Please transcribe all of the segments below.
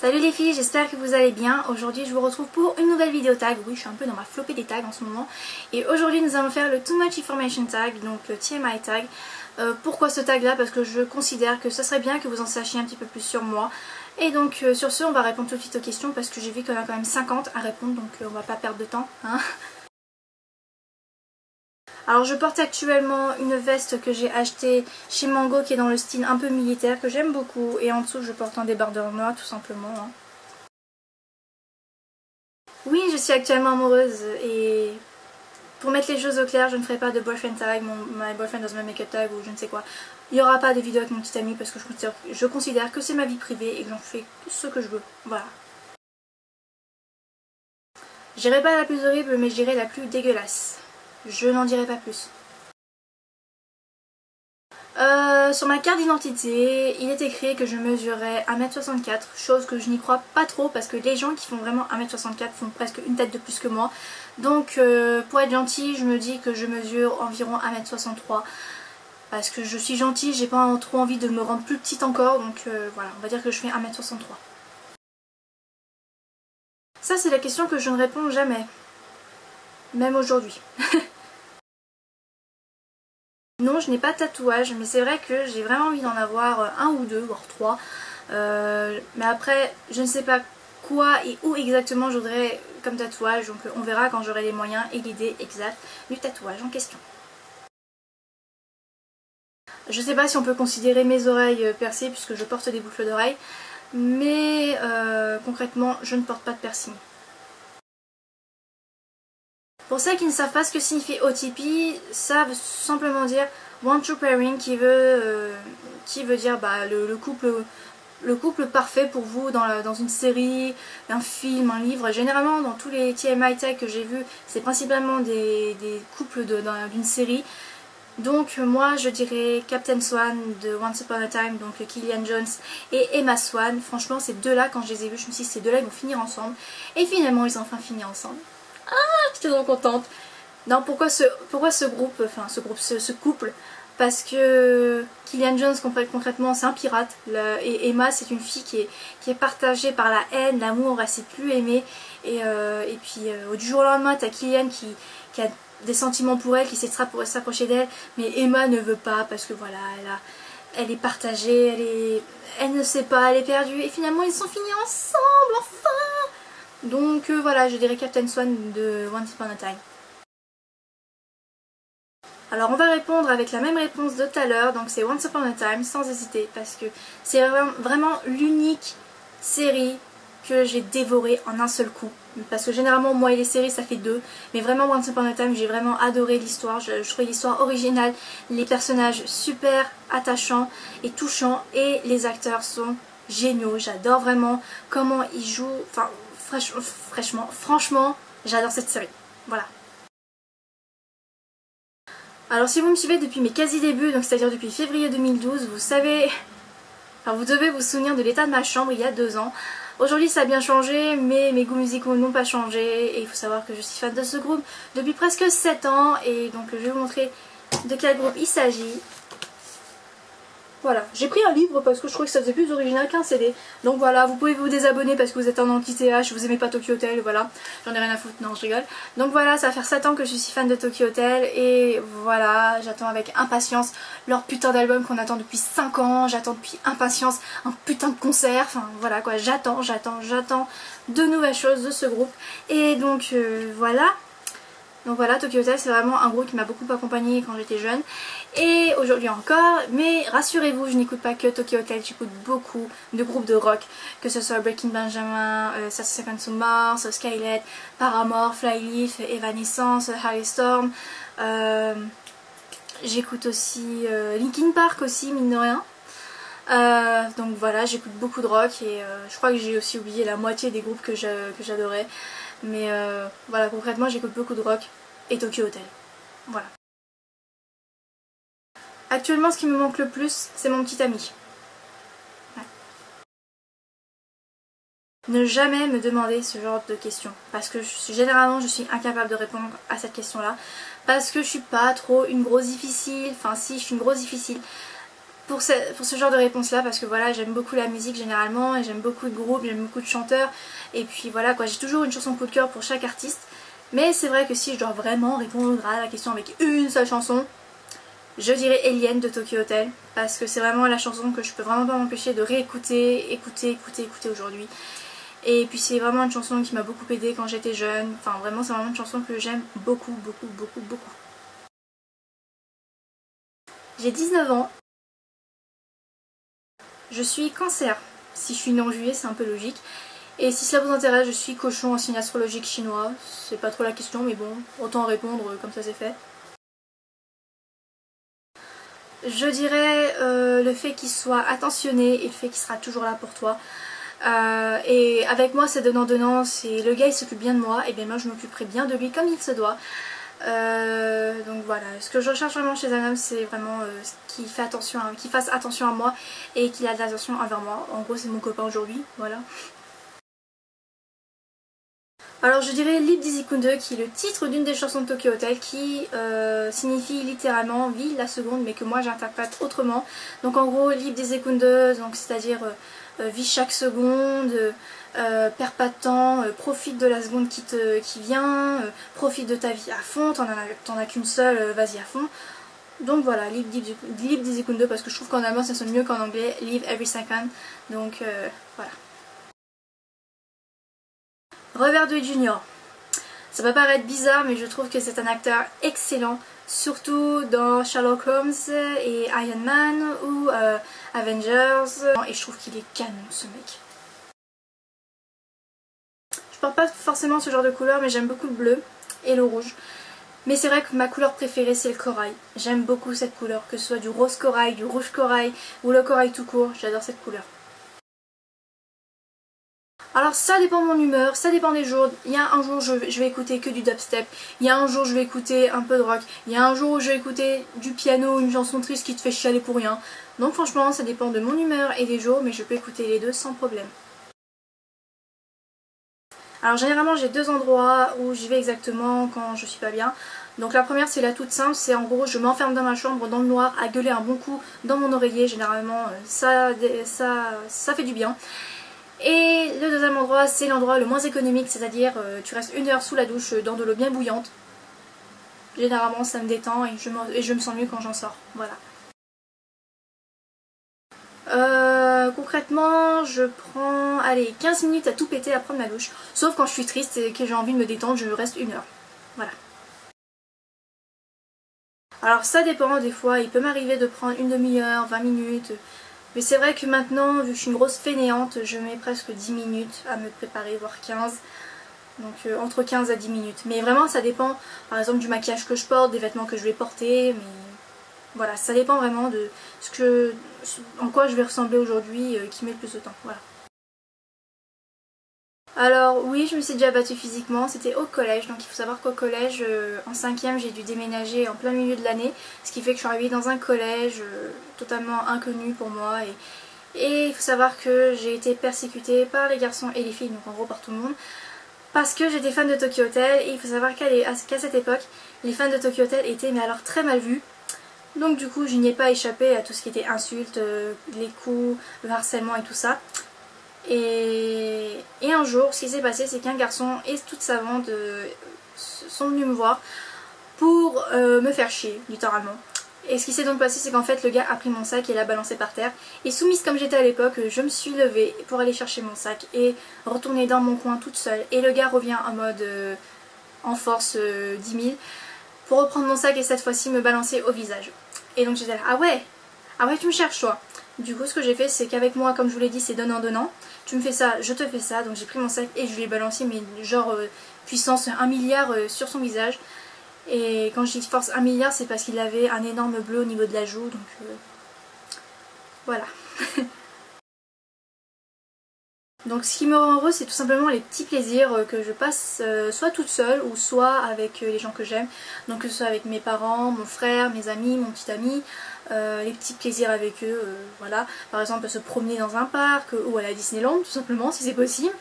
Salut les filles, j'espère que vous allez bien. Aujourd'hui je vous retrouve pour une nouvelle vidéo tag. Oui, je suis un peu dans ma flopée des tags en ce moment. Et aujourd'hui nous allons faire le Too Much Information tag, donc le TMI tag. Pourquoi ce tag là? Parce que je considère que ce serait bien que vous en sachiez un petit peu plus sur moi. Et donc sur ce on va répondre tout de suite aux questions parce que j'ai vu qu'il y en a quand même 50 à répondre, donc on va pas perdre de temps, hein. Alors je porte actuellement une veste que j'ai achetée chez Mango qui est dans le style un peu militaire que j'aime beaucoup, et en dessous je porte un débardeur noir tout simplement, hein. Oui, je suis actuellement amoureuse et pour mettre les choses au clair, je ne ferai pas de boyfriend tag, my boyfriend does my make-up tag ou je ne sais quoi. Il n'y aura pas de vidéo avec mon petit ami parce que je considère que c'est ma vie privée et que j'en fais ce que je veux. Voilà. J'irai pas la plus horrible mais j'irai la plus dégueulasse. Je n'en dirai pas plus. Sur ma carte d'identité, il est écrit que je mesurais 1m64, chose que je n'y crois pas trop parce que les gens qui font vraiment 1m64 font presque une tête de plus que moi. Donc pour être gentille, je me dis que je mesure environ 1m63 parce que je suis gentille, j'ai pas trop envie de me rendre plus petite encore, donc voilà, on va dire que je fais 1m63. Ça c'est la question que je ne réponds jamais, même aujourd'hui. Non, je n'ai pas de tatouage, mais c'est vrai que j'ai vraiment envie d'en avoir un ou deux, voire trois. Mais après, je ne sais pas quoi et où exactement je voudrais comme tatouage, donc on verra quand j'aurai les moyens et l'idée exacte du tatouage en question. Je ne sais pas si on peut considérer mes oreilles percées puisque je porte des boucles d'oreilles, mais concrètement, je ne porte pas de piercing. Pour celles qui ne savent pas ce que signifie OTP, ça veut simplement dire One True Pairing, qui veut dire le couple parfait pour vous dans une série, un film, un livre. Généralement dans tous les TMI tags que j'ai vus, c'est principalement des couples d'une série. Donc moi je dirais Captain Swan de Once Upon a Time, donc Killian Jones et Emma Swan. Franchement ces deux là, quand je les ai vus, je me suis dit ces deux là ils vont finir ensemble. Et finalement ils ont enfin fini ensemble. J'étais trop contente. Non, pourquoi ce couple? Parce que Killian Jones concrètement c'est un pirate et Emma c'est une fille qui est partagée par la haine, l'amour, elle sait plus aimer, et puis du jour au lendemain t'as Killian qui a des sentiments pour elle, qui sait s'approcher d'elle, mais Emma ne veut pas parce que voilà, elle est partagée, elle ne sait pas, elle est perdue, et finalement ils sont finis ensemble, enfin. Donc voilà, je dirais Captain Swan de Once Upon a Time. Alors on va répondre avec la même réponse de tout à l'heure, donc c'est Once Upon a Time sans hésiter parce que c'est vraiment l'unique série que j'ai dévorée en un seul coup. Parce que généralement moi et les séries ça fait deux, mais vraiment Once Upon a Time j'ai vraiment adoré l'histoire, je trouvais l'histoire originale, les personnages super attachants et touchants et les acteurs sont géniaux, j'adore vraiment comment ils jouent, enfin franchement j'adore cette série, voilà. Alors si vous me suivez depuis mes quasi débuts, donc c'est-à-dire depuis février 2012, vous savez, enfin vous devez vous souvenir de l'état de ma chambre il y a 2 ans. Aujourd'hui ça a bien changé, mais mes goûts musicaux n'ont pas changé, et il faut savoir que je suis fan de ce groupe depuis presque 7 ans, et donc je vais vous montrer de quel groupe il s'agit. Voilà, j'ai pris un livre parce que je trouvais que ça faisait plus original qu'un CD. Donc voilà, vous pouvez vous désabonner parce que vous êtes un anti-TH, vous aimez pas Tokyo Hotel, voilà. J'en ai rien à foutre, non je rigole. Donc voilà, ça va faire 7 ans que je suis fan de Tokyo Hotel et voilà, j'attends avec impatience leur putain d'album qu'on attend depuis 5 ans. J'attends depuis impatience un putain de concert, enfin voilà quoi, j'attends de nouvelles choses de ce groupe. Et donc voilà. Donc voilà, Tokyo Hotel c'est vraiment un groupe qui m'a beaucoup accompagnée quand j'étais jeune et aujourd'hui encore, mais rassurez-vous, je n'écoute pas que Tokyo Hotel, j'écoute beaucoup de groupes de rock, que ce soit Breaking Benjamin, Saturday to Mars, Skylet, Paramore, Flyleaf, Evanescence, Harry Storm, j'écoute aussi Linkin Park aussi, mine de rien. Donc voilà, j'écoute beaucoup de rock et je crois que j'ai aussi oublié la moitié des groupes que j'adorais. Mais voilà, concrètement j'écoute beaucoup de rock et Tokyo Hotel. Voilà. Actuellement ce qui me manque le plus c'est mon petit ami. Ouais. Ne jamais me demander ce genre de questions parce que généralement je suis incapable de répondre à cette question là. Parce que je suis pas trop une grosse difficile, enfin si je suis une grosse difficile. pour ce genre de réponse là, parce que voilà, j'aime beaucoup la musique généralement et j'aime beaucoup de groupes, j'aime beaucoup de chanteurs, et puis voilà quoi, j'ai toujours une chanson coup de cœur pour chaque artiste. Mais c'est vrai que si je dois vraiment répondre à la question avec une seule chanson, je dirais Alien de Tokyo Hotel, parce que c'est vraiment la chanson que je peux vraiment pas m'empêcher de réécouter, écouter aujourd'hui. Et puis c'est vraiment une chanson qui m'a beaucoup aidée quand j'étais jeune, enfin vraiment c'est vraiment une chanson que j'aime beaucoup. J'ai 19 ans, je suis cancer. Si je suis née en juillet, c'est un peu logique. Et si cela vous intéresse, je suis cochon en signe astrologique chinois. C'est pas trop la question, mais bon, autant répondre comme ça c'est fait. Je dirais le fait qu'il soit attentionné et le fait qu'il sera toujours là pour toi. Et avec moi c'est donnant-donnant, c'est le gars il s'occupe bien de moi, et bien moi je m'occuperai bien de lui comme il se doit. Donc voilà, ce que je recherche vraiment chez un homme c'est vraiment qu'il fasse attention à moi et qu'il a de l'attention envers moi. En gros c'est mon copain aujourd'hui, voilà. Alors je dirais Lip Dizzy Kunde, qui est le titre d'une des chansons de Tokyo Hotel, qui signifie littéralement vie la seconde, mais que moi j'interprète autrement. Donc en gros Lip Dizzy Kunde, donc c'est-à-dire vis chaque seconde, perds pas de temps, profite de la seconde qui vient, profite de ta vie à fond, t'en as qu'une seule, vas-y à fond. Donc voilà, Lip Dizzy Kunde, parce que je trouve qu'en allemand ça sonne mieux qu'en anglais, Live Every Second. Donc voilà. Robert Downey Jr. Ça peut paraître bizarre, mais je trouve que c'est un acteur excellent, surtout dans Sherlock Holmes et Iron Man ou Avengers. Et je trouve qu'il est canon ce mec. Je porte pas forcément ce genre de couleur, mais j'aime beaucoup le bleu et le rouge. Mais c'est vrai que ma couleur préférée c'est le corail. J'aime beaucoup cette couleur, que ce soit du rose corail, du rouge corail ou le corail tout court, j'adore cette couleur. Alors ça dépend de mon humeur, ça dépend des jours. Il y a un jour je vais écouter que du dubstep, il y a un jour je vais écouter un peu de rock, il y a un jour où je vais écouter du piano, une chanson triste qui te fait chialer pour rien. Donc franchement ça dépend de mon humeur et des jours, mais je peux écouter les deux sans problème. Alors généralement j'ai deux endroits où j'y vais exactement quand je suis pas bien. Donc la première c'est la toute simple, c'est en gros je m'enferme dans ma chambre dans le noir à gueuler un bon coup dans mon oreiller, généralement ça fait du bien. Et le deuxième endroit c'est l'endroit le moins économique, c'est-à-dire tu restes une heure sous la douche dans de l'eau bien bouillante. Généralement ça me détend et je me sens mieux quand j'en sors, voilà. Concrètement, je prends allez, 15 minutes à tout péter à prendre ma douche. Sauf quand je suis triste et que j'ai envie de me détendre, je reste une heure. Voilà. Alors ça dépend, des fois il peut m'arriver de prendre une demi-heure, 20 minutes. Mais c'est vrai que maintenant, vu que je suis une grosse fainéante, je mets presque 10 minutes à me préparer, voire 15. Donc entre 15 à 10 minutes. Mais vraiment ça dépend par exemple du maquillage que je porte, des vêtements que je vais porter. Mais voilà, ça dépend vraiment de en quoi je vais ressembler aujourd'hui qui met le plus de temps. Voilà. Alors oui, je me suis déjà battue physiquement, c'était au collège, donc il faut savoir qu'au collège, en 5e, j'ai dû déménager en plein milieu de l'année, ce qui fait que je suis arrivée dans un collège totalement inconnu pour moi, et il faut savoir que j'ai été persécutée par les garçons et les filles, donc en gros par tout le monde, parce que j'étais fan de Tokyo Hotel, et il faut savoir qu'à cette époque, les fans de Tokyo Hotel étaient mais alors très mal vus. Donc du coup je n'y ai pas échappé à tout ce qui était insultes, les coups, le harcèlement et tout ça. Et un jour, ce qui s'est passé, c'est qu'un garçon et toute sa bande sont venus me voir pour me faire chier, littéralement. Et ce qui s'est donc passé, c'est qu'en fait, le gars a pris mon sac et l'a balancé par terre. Et soumise comme j'étais à l'époque, je me suis levée pour aller chercher mon sac et retourner dans mon coin toute seule. Et le gars revient en mode en force 10 000 pour reprendre mon sac et cette fois-ci me balancer au visage. Et donc j'étais là, ah ouais, tu me cherches toi. Du coup ce que j'ai fait c'est qu'avec moi, comme je vous l'ai dit, c'est donnant-donnant. Tu me fais ça, je te fais ça. Donc j'ai pris mon sac et je lui ai balancé, mais genre puissance 1 milliard sur son visage. Et quand je dis force 1 milliard, c'est parce qu'il avait un énorme bleu au niveau de la joue. Donc voilà. Donc ce qui me rend heureuse, c'est tout simplement les petits plaisirs que je passe soit toute seule ou soit avec les gens que j'aime. Donc que ce soit avec mes parents, mon frère, mes amis, mon petit ami, les petits plaisirs avec eux, voilà. Par exemple se promener dans un parc ou à la Disneyland tout simplement si c'est possible.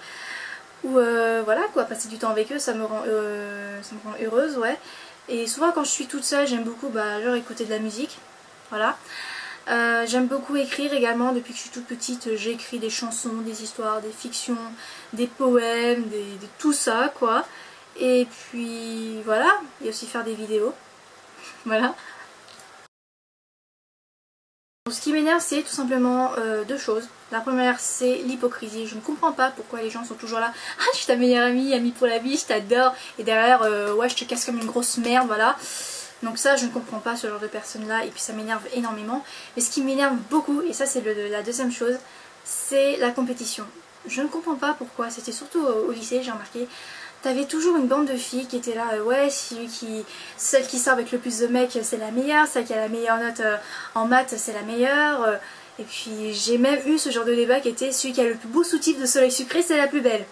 Ou voilà quoi, passer du temps avec eux, ça me rend heureuse, ouais. Et souvent quand je suis toute seule, j'aime beaucoup genre écouter de la musique, voilà. J'aime beaucoup écrire également. Depuis que je suis toute petite, j'écris des chansons, des histoires, des fictions, des poèmes, tout ça quoi. Et puis voilà, et aussi faire des vidéos. Voilà. Ce qui m'énerve, c'est tout simplement deux choses. La première, c'est l'hypocrisie. Je ne comprends pas pourquoi les gens sont toujours là. Ah, je suis ta meilleure amie, amie pour la vie, je t'adore. Et derrière, ouais, je te casse comme une grosse merde, voilà. Donc ça, je ne comprends pas ce genre de personnes-là. Et puis ça m'énerve énormément. Mais ce qui m'énerve beaucoup, et ça c'est la deuxième chose, c'est la compétition. Je ne comprends pas pourquoi. C'était surtout au lycée, j'ai remarqué. T'avais toujours une bande de filles qui étaient là, ouais, celle qui sort avec le plus de mecs, c'est la meilleure, celle qui a la meilleure note en maths, c'est la meilleure. Et puis j'ai même eu ce genre de débat qui était celui qui a le plus beau soutif de soleil sucré, c'est la plus belle.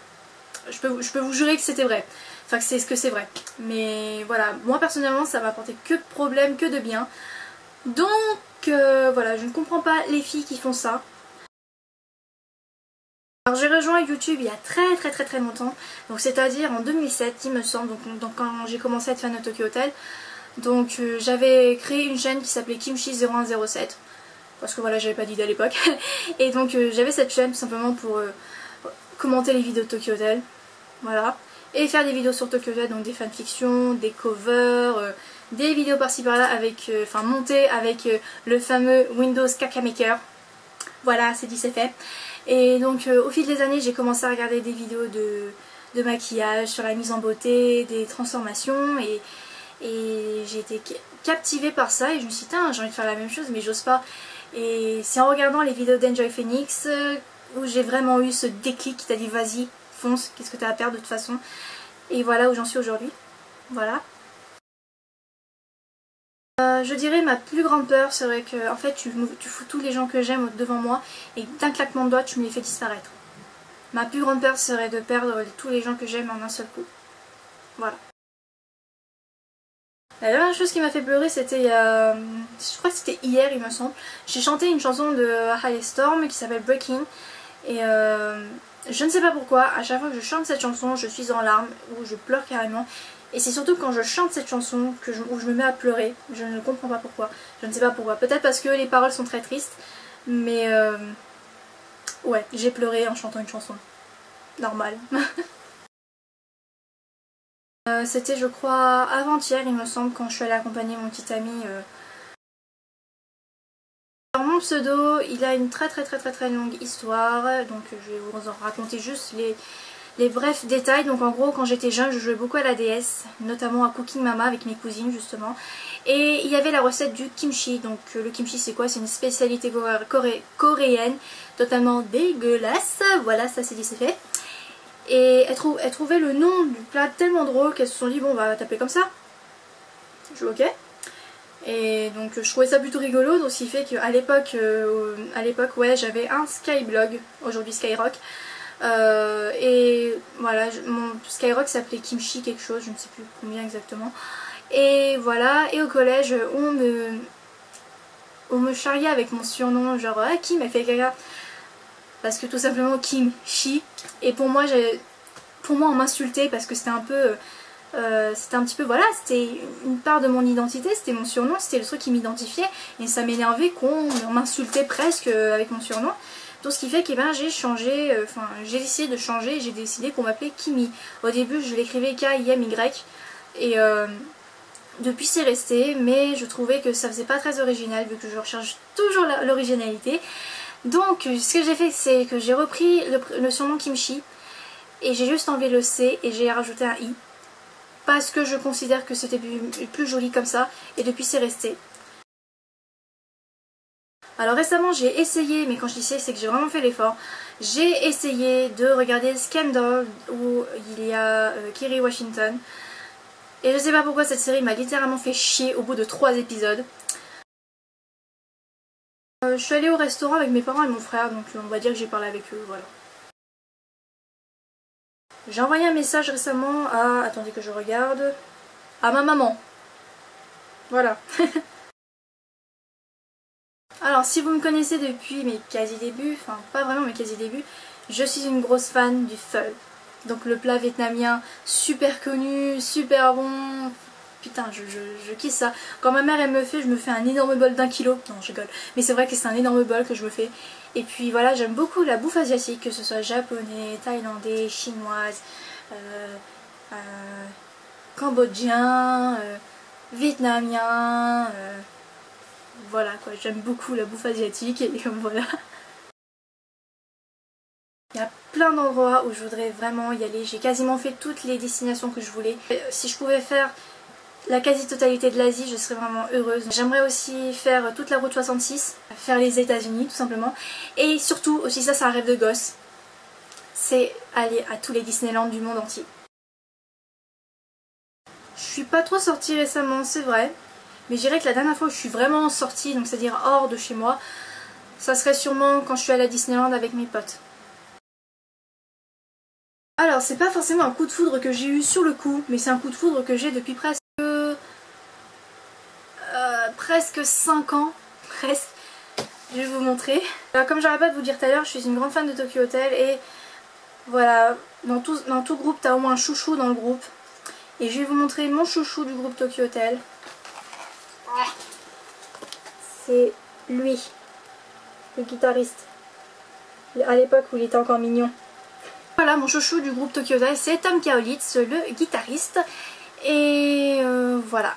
Je peux vous jurer que c'était vrai. Enfin, que c'est ce que c'est vrai. Mais voilà, moi personnellement, ça m'a apporté que de problèmes, que de bien. Donc voilà, je ne comprends pas les filles qui font ça. Alors j'ai rejoint YouTube il y a très longtemps, donc c'est-à-dire en 2007 il me semble, donc quand j'ai commencé à être fan de Tokyo Hotel. Donc j'avais créé une chaîne qui s'appelait Kimchi0107, parce que voilà j'avais pas d'idée à l'époque. Et donc j'avais cette chaîne tout simplement pour commenter les vidéos de Tokyo Hotel, voilà. Et faire des vidéos sur Tokyo Hotel, donc des fanfictions, des covers, des vidéos par-ci par-là avec, enfin montées avec le fameux Windows Caca Maker. Voilà, c'est dit, c'est fait. Et donc au fil des années j'ai commencé à regarder des vidéos de maquillage, sur la mise en beauté, des transformations et j'ai été captivée par ça et je me suis dit j'ai envie de faire la même chose mais j'ose pas. Et c'est en regardant les vidéos d'Enjoy Phoenix où j'ai vraiment eu ce déclic qui t'a dit vas-y, fonce, qu'est-ce que t'as à perdre de toute façon. Et voilà où j'en suis aujourd'hui. Voilà. Je dirais ma plus grande peur serait que en fait tu fous tous les gens que j'aime devant moi et d'un claquement de doigts tu me les fais disparaître. Ma plus grande peur serait de perdre tous les gens que j'aime en un seul coup. Voilà. La dernière chose qui m'a fait pleurer c'était je crois que c'était hier il me semble. J'ai chanté une chanson de Haley Storm qui s'appelle Breaking et je ne sais pas pourquoi, à chaque fois que je chante cette chanson je suis en larmes ou je pleure carrément. Et c'est surtout quand je chante cette chanson où je me mets à pleurer. Je ne comprends pas pourquoi. Je ne sais pas pourquoi. Peut-être parce que les paroles sont très tristes. Mais ouais, j'ai pleuré en chantant une chanson. Normal. C'était je crois avant-hier il me semble quand je suis allée accompagner mon petit ami. Alors mon pseudo il a une très longue histoire. Donc je vais vous en raconter juste les brefs détails. Donc en gros quand j'étais jeune je jouais beaucoup à la DS, notamment à Cooking Mama avec mes cousines justement. Et il y avait la recette du kimchi. Donc le kimchi c'est quoi? C'est une spécialité coréenne totalement dégueulasse. Voilà, ça c'est dit c'est fait. Et elle trouvait le nom du plat tellement drôle qu'elles se sont dit bon on va taper comme ça. Je suis ok. Et donc je trouvais ça plutôt rigolo, donc ce qui fait qu'à l'époque ouais j'avais un Skyblog, aujourd'hui Skyrock. Et voilà, mon Skyrock s'appelait Kimchi quelque chose, je ne sais plus combien exactement. Et voilà, et au collège on me charriait avec mon surnom, genre ah Kim elle fait caca. Parce que tout simplement Kimchi. Et pour moi on m'insultait parce que c'était un peu c'était un petit peu, voilà, c'était une part de mon identité, c'était mon surnom, c'était le truc qui m'identifiait et ça m'énervait qu'on m'insultait presque avec mon surnom. Donc ce qui fait que j'ai changé, j'ai décidé de changer et j'ai décidé qu'on m'appelait Kimi. Au début je l'écrivais K-I-M-Y et depuis c'est resté, mais je trouvais que ça faisait pas très original vu que je recherche toujours l'originalité. Donc ce que j'ai fait c'est que j'ai repris le surnom Kimchi et j'ai juste enlevé le C et j'ai rajouté un I. Parce que je considère que c'était plus joli comme ça et depuis c'est resté. Alors récemment j'ai essayé, mais quand je dis c'est que j'ai vraiment fait l'effort, j'ai essayé de regarder Scandal où il y a Kerry Washington. Et je sais pas pourquoi cette série m'a littéralement fait chier au bout de 3 épisodes. Je suis allée au restaurant avec mes parents et mon frère, donc on va dire que j'ai parlé avec eux, voilà. J'ai envoyé un message récemment à... attendez que je regarde... à ma maman. Voilà. Alors si vous me connaissez depuis mes quasi débuts, enfin pas vraiment mes quasi débuts, je suis une grosse fan du pho. Donc le plat vietnamien super connu, super bon, putain, je kiffe ça. Quand ma mère elle me fait, je me fais un énorme bol d'1 kilo. Non, je rigole. Mais c'est vrai que c'est un énorme bol que je me fais. Et puis voilà, j'aime beaucoup la bouffe asiatique, que ce soit japonais, thaïlandais, chinoise, cambodgien, vietnamien. Voilà quoi, j'aime beaucoup la bouffe asiatique et voilà. Il y a plein d'endroits où je voudrais vraiment y aller. J'ai quasiment fait toutes les destinations que je voulais. Si je pouvais faire la quasi-totalité de l'Asie, je serais vraiment heureuse. J'aimerais aussi faire toute la route 66, faire les États-Unis tout simplement. Et surtout, aussi ça c'est un rêve de gosse, c'est aller à tous les Disneyland du monde entier. Je suis pas trop sortie récemment, c'est vrai. Mais je dirais que la dernière fois où je suis vraiment sortie, donc c'est-à-dire hors de chez moi, ça serait sûrement quand je suis allée à Disneyland avec mes potes. Alors c'est pas forcément un coup de foudre que j'ai eu sur le coup, mais c'est un coup de foudre que j'ai depuis presque 5 ans, presque. Je vais vous montrer. Alors, comme j'arrête pas de vous dire tout à l'heure, je suis une grande fan de Tokyo Hotel et voilà, dans tout groupe t'as au moins un chouchou dans le groupe. Et je vais vous montrer mon chouchou du groupe Tokyo Hotel. C'est lui, le guitariste, à l'époque où il était encore mignon. Voilà, mon chouchou du groupe Tokyo Hotel, c'est Tom Kaolitz, le guitariste. Et voilà.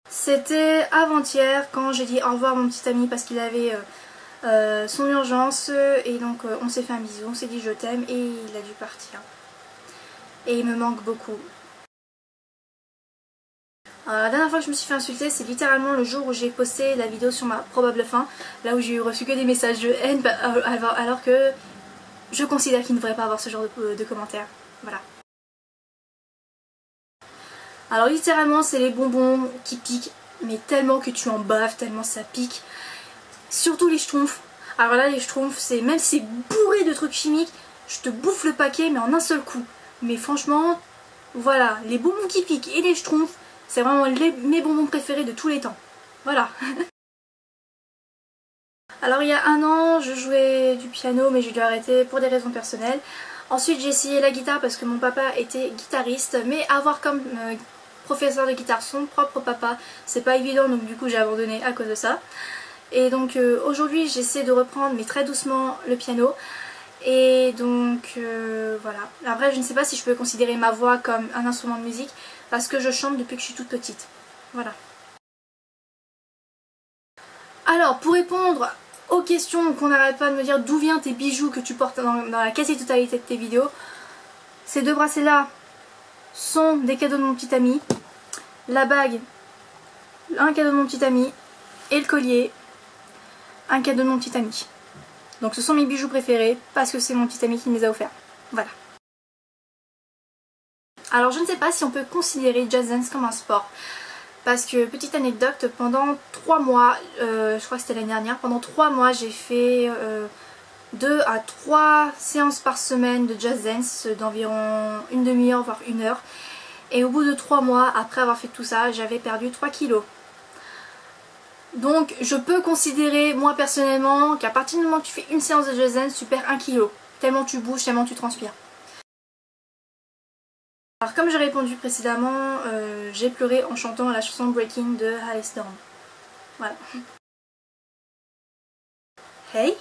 C'était avant-hier quand j'ai dit au revoir à mon petit ami parce qu'il avait son urgence. Et donc on s'est fait un bisou, on s'est dit je t'aime et il a dû partir. Et il me manque beaucoup. La dernière fois que je me suis fait insulter, c'est littéralement le jour où j'ai posté la vidéo sur ma probable fin. Là où j'ai reçu que des messages de haine alors que je considère qu'il ne devrait pas avoir ce genre de commentaires. Voilà. Alors littéralement c'est les bonbons qui piquent, mais tellement que tu en baves, tellement ça pique. Surtout les schtroumpfs. Alors là les schtroumpfs, c'est même si c'est bourré de trucs chimiques, je te bouffe le paquet mais en un seul coup. Mais franchement, voilà, les bonbons qui piquent et les schtroumpfs, c'est vraiment mes bonbons préférés de tous les temps. Voilà. Alors il y a 1 an, je jouais du piano mais j'ai dû arrêter pour des raisons personnelles. Ensuite j'ai essayé la guitare parce que mon papa était guitariste, mais avoir comme professeur de guitare son propre papa, c'est pas évident, donc du coup j'ai abandonné à cause de ça. Et donc aujourd'hui j'essaie de reprendre mais très doucement le piano. Et donc voilà. Après je ne sais pas si je peux considérer ma voix comme un instrument de musique parce que je chante depuis que je suis toute petite. Voilà. Alors pour répondre aux questions qu'on n'arrête pas de me dire d'où viennent tes bijoux que tu portes dans la quasi-totalité de tes vidéos, ces 2 bracelets là sont des cadeaux de mon petit ami. La bague, un cadeau de mon petit ami. Et le collier, un cadeau de mon petit ami. Donc ce sont mes bijoux préférés parce que c'est mon petit ami qui me les a offerts. Voilà. Alors je ne sais pas si on peut considérer Just Dance comme un sport. Parce que, petite anecdote, pendant 3 mois, je crois que c'était l'année dernière, pendant 3 mois j'ai fait 2 à 3 séances par semaine de Just Dance d'environ une demi-heure voire 1 heure. Et au bout de 3 mois, après avoir fait tout ça, j'avais perdu 3 kilos. Donc je peux considérer moi personnellement qu'à partir du moment où tu fais une séance de Just Dance, tu perds 1 kilo. Tellement tu bouges, tellement tu transpires. Alors comme j'ai répondu précédemment, j'ai pleuré en chantant la chanson Breaking de Alice Storm. Voilà. Hey.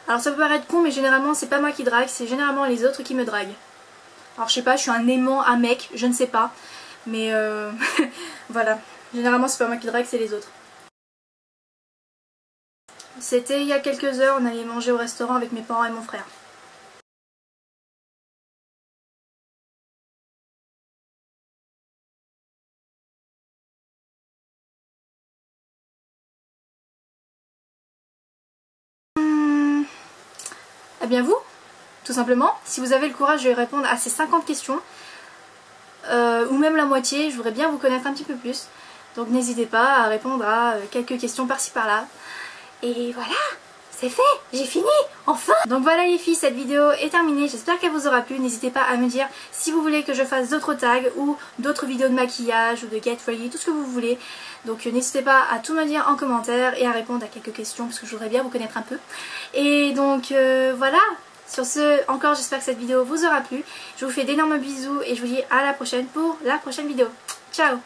Alors ça peut paraître con mais généralement c'est pas moi qui drague, c'est généralement les autres qui me draguent. Alors je sais pas, je suis un aimant, un mec, je ne sais pas. Mais voilà, généralement c'est pas moi qui drague, c'est les autres. C'était il y a quelques heures, on allait manger au restaurant avec mes parents et mon frère. Eh bien vous, tout simplement, si vous avez le courage de répondre à ces 50 questions, ou même la moitié, je voudrais bien vous connaître un petit peu plus. Donc n'hésitez pas à répondre à quelques questions par-ci par-là. Et voilà, c'est fait, j'ai fini, enfin. Donc voilà les filles, cette vidéo est terminée, j'espère qu'elle vous aura plu. N'hésitez pas à me dire si vous voulez que je fasse d'autres tags ou d'autres vidéos de maquillage ou de get ready, tout ce que vous voulez. Donc n'hésitez pas à tout me dire en commentaire et à répondre à quelques questions parce que je voudrais bien vous connaître un peu. Et donc voilà, Sur ce, encore j'espère que cette vidéo vous aura plu. Je vous fais d'énormes bisous et je vous dis à la prochaine pour la prochaine vidéo. Ciao!